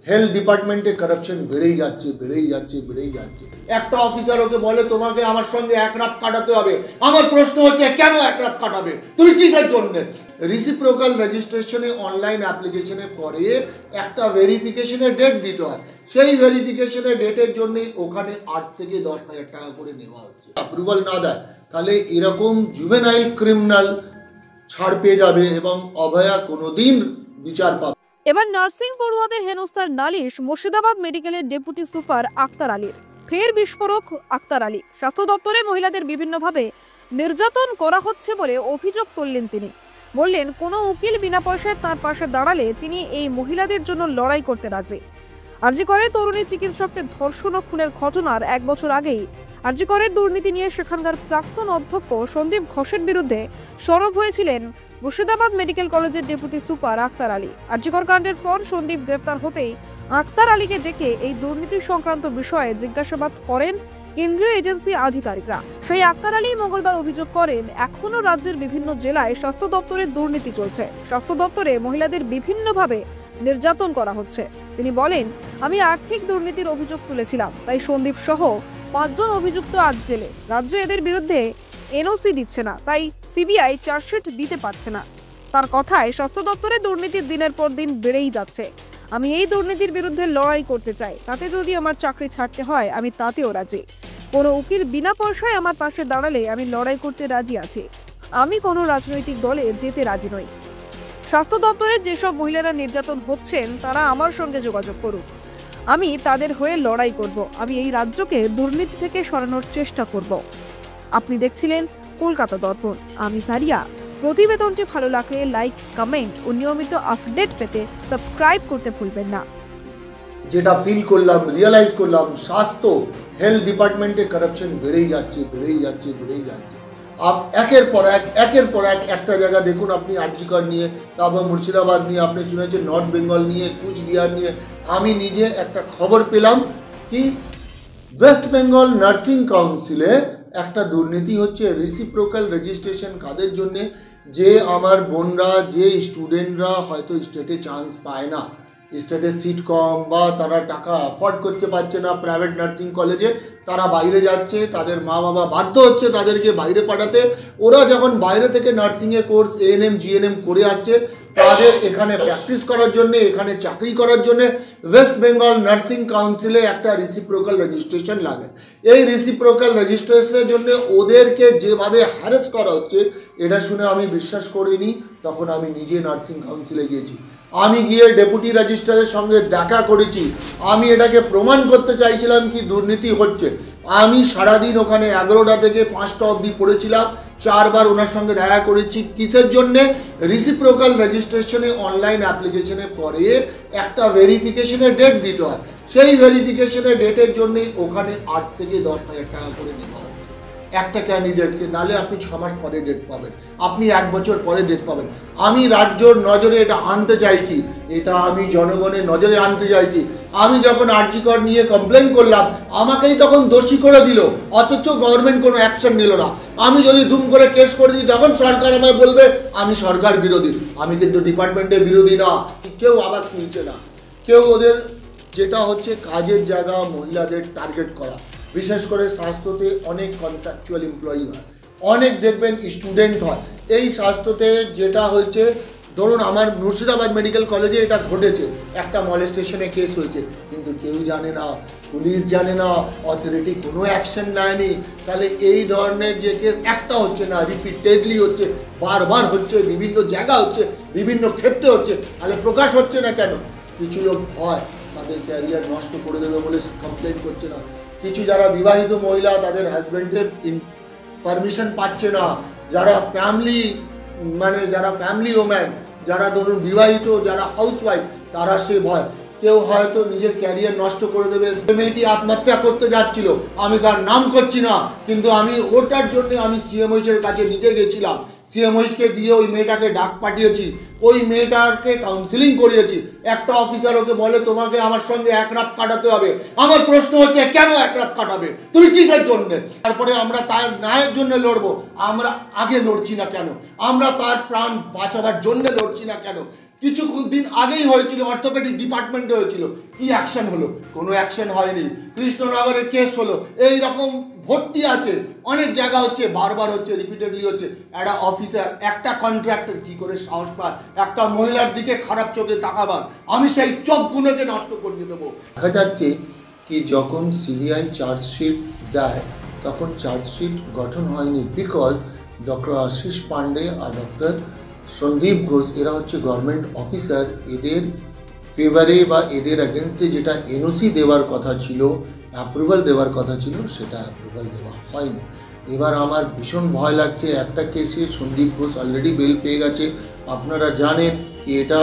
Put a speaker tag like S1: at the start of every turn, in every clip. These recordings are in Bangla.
S1: হেলথ ডিপার্টমেন্টে কারাপশন বেড়েই যাচ্ছে। একটা অফিসার ওকে বলে তোমাকে আমার সঙ্গে এক রাত কাটাতে হবে। আমার প্রশ্ন হচ্ছে কেন এক রাত কাটাবে, তুমি কিসের জন্য? রিসিপ্রোকাল রেজিস্ট্রেশনে অনলাইন অ্যাপ্লিকেশনে পরে একটা ভেরিফিকেশনের ডেট দিতে হয়। সেই ভেরিফিকেশনের ডেটের জন্যই ওখানে 8 থেকে 10,000 টাকা করে নেওয়া হচ্ছে। অ্যাপ্রুভাল না দেয় তাহলে এরকম জুভেনাইল ক্রিমিনাল ছাড় পেয়ে যাবে এবং অভয়া কোনোদিন বিচার পাবে।
S2: এবার নার্সিং পড়ুয়াদের হেনস্থার নালিশ মুর্শিদাবাদ মেডিকেলের ডেপুটি সুপার আক্তার আলীর। ফের বিস্ফোরক আক্তার আলী। স্বাস্থ্য দপ্তরে মহিলাদের বিভিন্নভাবে নির্যাতন করা হচ্ছে বলে অভিযোগ করলেন তিনি। বললেন কোনো উকিল বিনা পয়সায় তার পাশে দাঁড়ালে তিনি এই মহিলাদের জন্য লড়াই করতে রাজি। আরজি করে তরুণী চিকিৎসককে ধর্ষণ ও খুনের ঘটনার 1 বছর আগেই আরজি করের দুর্নীতি নিয়ে সেখানকার প্রাক্তন অধ্যক্ষ সন্দীপ ঘোষের বিরুদ্ধে সরব হয়েছিলেন মুর্শিদাবাদ মেডিকেল কলেজের ডেপুটি সুপার আক্তার আলী। আরজি কর কাণ্ডের পর সন্দীপ গ্রেফতার হতেই আক্তার আলীকে ডেকে এই দুর্নীতি সংক্রান্ত বিষয়ে জিজ্ঞাসাবাদ করেন কেন্দ্রীয় এজেন্সি আধিকারিকরা। সেই আক্তার আলী মঙ্গলবার অভিযোগ করেন এখনো রাজ্যের বিভিন্ন জেলায় স্বাস্থ্য দপ্তরের দুর্নীতি চলছে। স্বাস্থ্য দপ্তরে মহিলাদের বিভিন্নভাবে নির্যাতন করা হচ্ছে। তিনি বলেন, আমি আর্থিক দুর্নীতির অভিযোগ তুলেছিলাম, তাই সন্দীপ সহ 5 জন অভিযুক্ত আজ জেলে। রাজ্য এদের বিরুদ্ধে এনওসি দিচ্ছে না, তাই সিবিআই চার্জশিট দিতে পারছে না। তার কথায় স্বাস্থ্য দপ্তরে দুর্নীতির দিনের পর দিন বেড়েই যাচ্ছে। আমি এই দুর্নীতির বিরুদ্ধে লড়াই করতে চাই, তাতে যদি আমার চাকরি ছাড়তে হয় আমি তাতেও রাজি। কোনো উকিল বিনা পয়সায় আমার পাশে দাঁড়ালে আমি লড়াই করতে রাজি আছি। আমি কোনো রাজনৈতিক দলে যেতে রাজি নই। স্বাস্থ্য দপ্তরে যেসব মহিলারা নির্যাতন হচ্ছেন তারা আমার সঙ্গে যোগাযোগ করুন, আমি তাদের হয়ে লড়াই করব। আমি এই রাজ্যকে দুর্নীতি থেকে সরানোর চেষ্টা করব। আপনি দেখছিলেন কলকাতা দর্পণ। আমি সারিয়া। প্রতিবেদনটি ভালো লাগলে লাইক, কমেন্ট ও নিয়মিত আপডেট পেতে সাবস্ক্রাইব করতে ভুলবেন না।
S1: যেটা ফিল করলাম, রিয়েলাইজ করলাম, স্বাস্থ্য হেলথ ডিপার্টমেন্টে কারাপশন বেড়েই যাচ্ছে। একের পর এক একটা জায়গা দেখুন আপনি, আরজি কর নিয়ে, তারপর মুর্শিদাবাদ নিয়ে, আপনি শুনেছেন নর্থ বেঙ্গল নিয়ে, কুচবিহার নিয়ে। আমি নিজে একটা খবর পেলাম কি ওয়েস্ট বেঙ্গল নার্সিং কাউন্সিলে একটা দুর্নীতি হচ্ছে। রিসিপ্রোকাল রেজিস্ট্রেশন কাদের জন্যে? যে আমার বোনরা, যে স্টুডেন্টরা হয়তো স্টেটে চান্স পায় না, স্টেটে সিট কম বা তারা টাকা অ্যাফোর্ড করতে পারছে না প্রাইভেট নার্সিং কলেজে, তারা বাইরে যাচ্ছে, তাদের মা বাবা বাধ্য হচ্ছে তাদেরকে বাইরে পাঠাতে। ওরা যখন বাইরে থেকে নার্সিংয়ের কোর্স এএনএম জিএনএম করে আসছে, তাদের এখানে প্র্যাকটিস করার জন্য, এখানে চাকরি করার জন্য ওয়েস্ট বেঙ্গল নার্সিং কাউন্সিলে একটা রিসিপ্রোকাল রেজিস্ট্রেশন লাগে। এই রিসিপ্রোকাল রেজিস্ট্রেশনের জন্য ওদেরকে যেভাবে হ্যারাস করা হচ্ছে, এটা শুনে আমি বিশ্বাস করিনি। তখন আমি নিজে নার্সিং কাউন্সিলে গিয়েছি, আমি গিয়ে ডেপুটি রেজিস্ট্রারের সঙ্গে দেখা করেছি। আমি এটাকে প্রমাণ করতে চাইছিলাম কি দুর্নীতি হচ্ছে। আমি সারাদিন ওখানে 11টা থেকে 5টা অবধি পড়েছিলাম, 4 বার ওনার সঙ্গে দেখা করেছি। কিসের জন্যে? রিসিপ্রোকাল রেজিস্ট্রেশনে অনলাইন অ্যাপ্লিকেশনে পরে একটা ভেরিফিকেশনের ডেট দিতে হয়। সেই ভেরিফিকেশনের ডেটের জন্যই ওখানে 8 থেকে 10,000 টাকা করে নেওয়া হয় একটা ক্যান্ডিডেটকে। নালে আপনি 6 মাস পরে ডেট পাবেন, আপনি 1 বছর পরে ডেট পাবেন। আমি রাজ্যর নজরে এটা আনতে চাইছি, এটা আমি জনগণের নজরে আনতে চাইছি। আমি যখন আরজি কর নিয়ে কমপ্লেন করলাম, আমাকেই তখন দোষী করে দিল, অথচ গভর্নমেন্ট কোনো অ্যাকশন নিল না। আমি যদি ধুম করে কেস করে দিই, তখন সরকার আমায় বলবে আমি সরকার বিরোধী। আমি কিন্তু ডিপার্টমেন্টের বিরোধী না। কেউ আবার তুলছে না, কেউ ওদের যেটা হচ্ছে কাজের জায়গা মহিলাদের টার্গেট করা। বিশেষ করে স্বাস্থ্যতে অনেক কন্ট্রাকচুয়াল এমপ্লয়ি হয়, অনেক দেখবেন স্টুডেন্ট হয়। এই স্বাস্থ্যতে যেটা হয়েছে, ধরুন আমার মুর্শিদাবাদ মেডিকেল কলেজে এটা ঘটেছে, একটা মলেস্টেশনে কেস হয়েছে, কিন্তু কেউ জানে না, পুলিশ জানে না, অথরিটি কোনো অ্যাকশন নেয়নি। তাহলে এই ধরনের যে কেস একটা হচ্ছে না, রিপিটেডলি হচ্ছে, বারবার হচ্ছে, বিভিন্ন জায়গা হচ্ছে, বিভিন্ন ক্ষেত্রে হচ্ছে, তাহলে প্রকাশ হচ্ছে না কেন? কিছু লোক ভয় তাদের ক্যারিয়ার নষ্ট করে দেবে বলে কমপ্লেন করছে না। কিছু যারা বিবাহিত মহিলা তাদের হাজব্যান্ডের পারমিশন পাচ্ছে না, যারা ফ্যামিলি ওম্যান, যারা ধরুন বিবাহিত, যারা হাউসওয়াইফ, তারা সে ভয়। কেউ হয়তো নিজের ক্যারিয়ার নষ্ট করে দেবে। মেয়েটি আত্মহত্যা করতে যাচ্ছিল, আমি তার নাম করছি না, কিন্তু আমি ওটার জন্য আমি সিএমওইচের কাছে নিজে গেছিলাম। সিএমওইচকে দিয়ে ওই মেয়েটাকে ডাক পাঠিয়েছি, ওই মেয়েটাকে কাউন্সিলিং করিয়েছি। একটা অফিসার ওকে বলে তোমাকে আমার সঙ্গে 1 রাত কাটাতে হবে। আমার প্রশ্ন হচ্ছে কেন 1 রাত কাটাবে, তুমি কিসের জন্য? তারপরে আমরা তার ন্যায়ের জন্য লড়বো। আমরা আগে লড়ছি না কেন? আমরা তার প্রাণ বাঁচাবার জন্য লড়ছি না কেন? কিছুদিন আগেই হয়েছিল, অর্থোপেডিক ডিপার্টমেন্টে হয়েছিল, কি অ্যাকশন হলো? কোনো অ্যাকশন হয়নি। কৃষ্ণনগরে কেস হলো, এই রকম ভর্তি আছে, অনেক জায়গা হচ্ছে, বারবার হচ্ছে, রিপিটেডলি হচ্ছে। একটা অফিসার, একটা কন্ট্রাক্টর কি করে সাহস পায় একটা মহিলার দিকে খারাপ চোখে তাকাবার? আমি সেই চোখগুলোকে নষ্ট করিয়ে দেবো। দেখা যাচ্ছে কি যখন সিবিআই চার্জশিট দেয় তখন চার্জশিট গঠন হয়নি, বিকজ ডক্টর আশিস পান্ডে আর ডক্টর সন্দীপ ঘোষ এরা হচ্ছে গভর্নমেন্ট অফিসার, এদের ফেভারে বা এদের অ্যাগেনস্টে যেটা এনওসি দেওয়ার কথা ছিল, অ্যাপ্রুভাল দেওয়ার কথা ছিল, সেটা অ্যাপ্রুভাল দেওয়া হয়নি। এবার আমার ভীষণ ভয় লাগছে। একটা কেসে সন্দীপ ঘোষ অলরেডি বেল পেয়ে গেছে। আপনারা জানেন কি এটা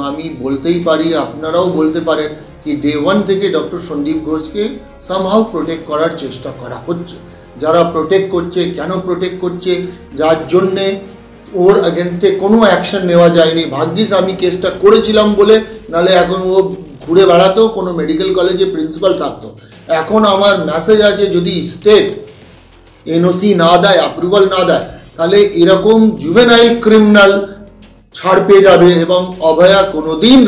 S1: আমি বলতেই পারি, আপনারাও বলতে পারেন কি ডে ওয়ান থেকে ডক্টর সন্দীপ ঘোষকে সামহাউ প্রোটেক্ট করার চেষ্টা করা হচ্ছে। যারা প্রোটেক্ট করছে, কেন প্রোটেক্ট করছে? যার জন্যে ওর এগেনস্টে কোনো অ্যাকশন নেওয়া যায়নি। ভাগ্যিস আমি কেসটা করেছিলাম বলে, নাহলে এখন ও ঘুরে বেড়াতো, কোনো মেডিকেল কলেজে প্রিন্সিপাল থাকতো। এখন আমার মেসেজ আছে, যদি স্টেট এনওসি না দেয়, অ্যাপ্রুভাল না দেয়, তাহলে এরকম জুভেনাইল ক্রিমিনাল ছাড় পেয়ে যাবে এবং অভয়া কোনোদিন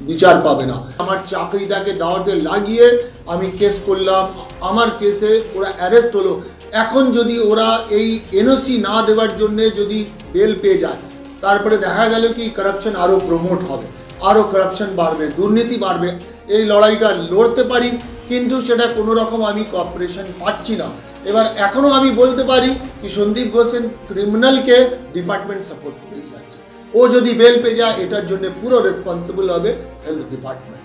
S1: বিচার পাবে না। আমার চাকরিটাকে দাওয়াতে লাগিয়ে আমি কেস করলাম, আমার কেসে ওরা অ্যারেস্ট হলো। এখন যদি ওরা এই এনওসি না দেওয়ার জন্যে যদি বেল পেয়ে যায়, তারপরে দেখা গেল কি কারাপশন আরও প্রমোট হবে, আরও কারাপশন বাড়বে, দুর্নীতি বাড়বে। এই লড়াইটা লড়তে পারি, কিন্তু সেটা কোনো রকম আমি কোঅপারেশন পাচ্ছি না। এবার এখনও আমি বলতে পারি কি সন্দীপ ঘোষের ক্রিমিনালকে ডিপার্টমেন্ট সাপোর্ট করেই যাচ্ছে। ও যদি বেল পেয়ে যায়, এটার জন্য পুরো রেসপন্সিবল হবে হেলথ ডিপার্টমেন্ট।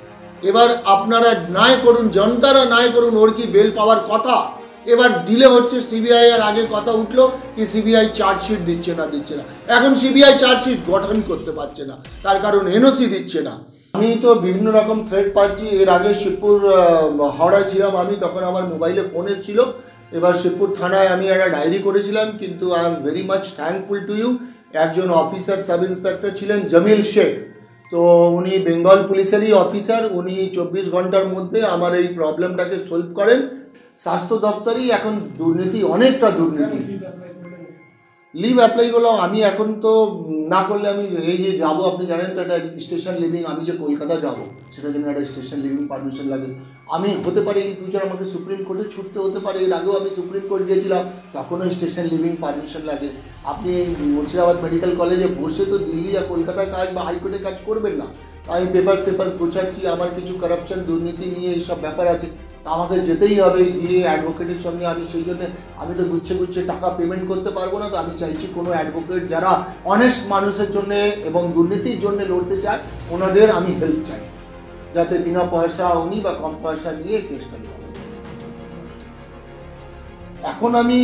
S1: এবার আপনারা ন্যায় করুন, জনতারা ন্যায় করুন। ওর কি বেল পাওয়ার কথা? এবার ডিলে হচ্ছে। সিবিআই এর আগে কথা উঠলো কি সিবিআই চার্জশিট দিচ্ছে না। এখন সিবিআই চার্জশিট গঠন করতে পারছে না, তার কারণ এনওসি দিচ্ছে না। আমি তো বিভিন্ন রকম থ্রেট পাচ্ছি। এর আগে শিবপুর হাওড়ায় ছিলাম আমি, তখন আমার মোবাইলে ফোন এসেছিল। এবার শিবপুর থানায় আমি একটা ডায়েরি করেছিলাম, কিন্তু I am very much thankful to you. একজন অফিসার, সাব ইন্সপেক্টর ছিলেন জামিল শেখ, তো উনি বেঙ্গল পুলিশেরই অফিসার। উনি 24 ঘন্টার মধ্যে আমার এই প্রবলেমটাকে সলভ করেন। স্বাস্থ্য দপ্তরই এখন দুর্নীতি, অনেকটা দুর্নীতি। লিভ অ্যাপ্লাই করলাম আমি, এখন তো না করলে আমি এই যে যাবো, আপনি জানেন তো একটা স্টেশন লিভিং, আমি যে কলকাতা যাবো সেটার জন্য একটা স্টেশন লিভিং পারমিশন লাগে। আমি হতে পারে ইন ফিউচার আমাকে সুপ্রিম কোর্টে ছুটতে হতে পারে। এর আগেও আমি সুপ্রিম কোর্ট গিয়েছিলাম, তখনও স্টেশন লিভিং পারমিশন লাগে। আপনি মুর্শিদাবাদ মেডিকেল কলেজে বসে তো দিল্লি আর কলকাতায় কাজ বা হাইকোর্টে কাজ করবেন না। আমি পেপার গোছাচ্ছি, আমার কিছু কারাপশন দুর্নীতি নিয়ে এইসব ব্যাপার আছে, আমাকে যেতেই হবে গিয়ে অ্যাডভোকেটের সঙ্গে। আমি সেই জন্য আমি তো গুচ্ছে টাকা পেমেন্ট করতে পারবো না। তো আমি চাইছি কোনো অ্যাডভোকেট যারা অনেস্ট মানুষের জন্য এবং দুর্নীতির জন্য লড়তে চায়, ওনাদের আমি হেল্প চাই, যাতে বিনা পয়সা উনি বা কম পয়সা নিয়ে কেসটা লড়ে। এখন আমি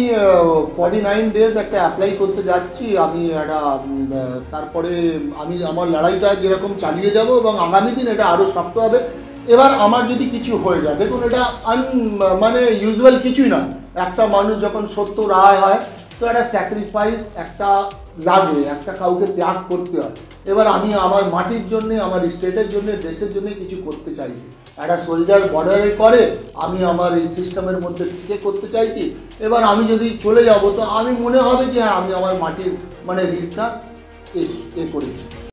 S1: 49 ডেজ একটা অ্যাপ্লাই করতে যাচ্ছি। আমি একটা তারপরে আমি আমার লড়াইটা যেরকম চালিয়ে যাব এবং আগামী দিন এটা আরও শক্ত হবে। এবার আমার যদি কিছু হয়ে যায়, দেখুন এটা মানে ইউজুয়াল কিছুই না। একটা মানুষ যখন সত্য রায় হয়, তো একটা স্যাক্রিফাইস একটা লাগে, একটা কাউকে ত্যাগ করতে হয়। এবার আমি আমার মাটির জন্যে, আমার স্টেটের জন্য, দেশের জন্য কিছু করতে চাইছি। একটা সোলজার বর্ডারে করে, আমি আমার এই সিস্টেমের মধ্যে থেকে করতে চাইছি। এবার আমি যদি চলে যাব, তো আমি মনে হবে যে হ্যাঁ, আমি আমার মাটির মানে ঋণটা এ করেছি।